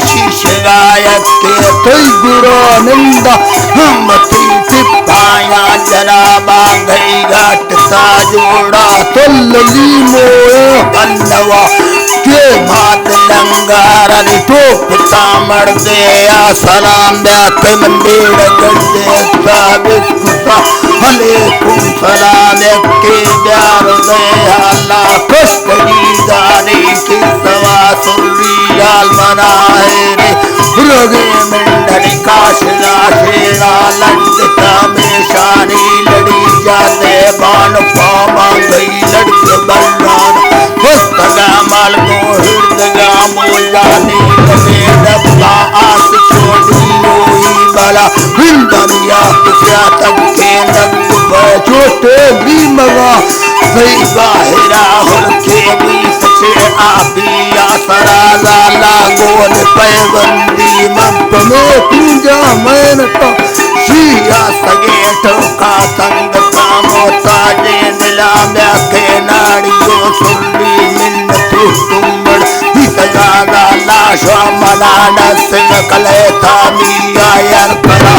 शीश गायक के तुई गुरानंद हम पाया जनाबा गई घाट सा जोड़ा तुल्ली मोए बल्लवा के भात लंगार टोप तामड़ दे सलाम ब्यात मंदिर गड्ढे साबित कुसा अलैकुम सलाम के प्यार दे अल्लाह कश्ती दानी की सवा सुरियाल मनाए रे रगे मंडली काशना शेरा लंडता में शानी लड़ी जाते बान पामा गई लड़के बल्लान पुस्तका माल को हृदगा मोजानी कमे डब्बा आस छोड़ी रोई बाला हिंदमिया किसा तक के नंद छोटे भी मगा सही बाहरा होके भी सचे आबिया सराजा लागोन पैबंदी मंप में पूजा मैन तो शिया सगेट का संग कामोता जे मिला मैं के नाड़ियों सुल्ली मिन्न तुमड़ हितजागा लाशा मनाना सिंह कले था मिया यार करा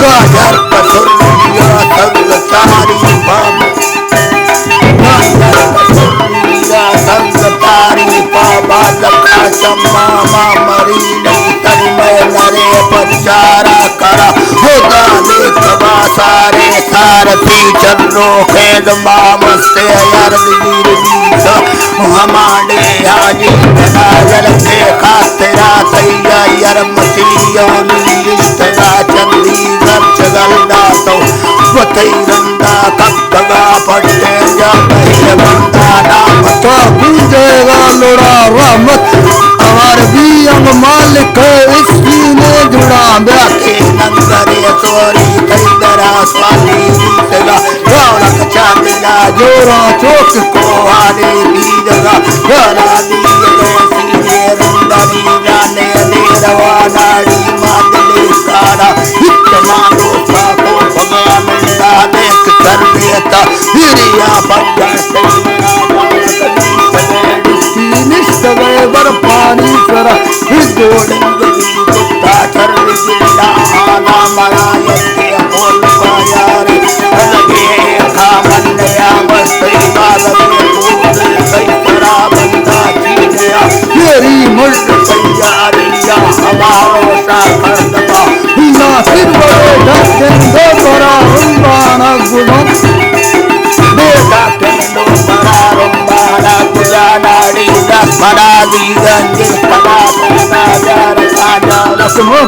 गाजर पसुरिया संग तारी बम संगतारी पापा लखा चम्मा मरी नहीं तरी मैं नरे पचारा करा होगा लेखवा सारे सारथी चंद्रो खेद मामस्ते यार वीर बीसा हमारे हाजी नजर देखा तेरा तैया यार मछलियों लिस्टगा चंडीगढ़ चगलदा तो वतई रंदा कब्बगा पट्टे जा पहले बंदा नाम तो पूजेगा लोड़ा रहमत हमार भी अंग मालिक इसकी ने जुड़ा ब्याके नंगरे तोरी खरीदरा स्वाली बीतगा रौनक चांदना जोरा चौक को आने भी जगह घरा दिए सीने रुंदरी जाने ले रवानाड़ी मादले कारा इतना दोसा को भगा मिलता देख कर देता हिरिया बंदा बर पानी करा कुत्ता कर आना मनाए के बोल पाया रे लगे खामन नया मस्ती बालक सही करा बंदा चीनिया मेरी मुल्क तैयारिया हमारो साकर दबा ना फिर बड़े ढक्कन दो बड़ा रुंबाना गुनो बेटा के दो बड़ा रुंबाना नाड़ी दस बड़ा दी गंज पड़ा पड़ा जार साजा लक्ष्मण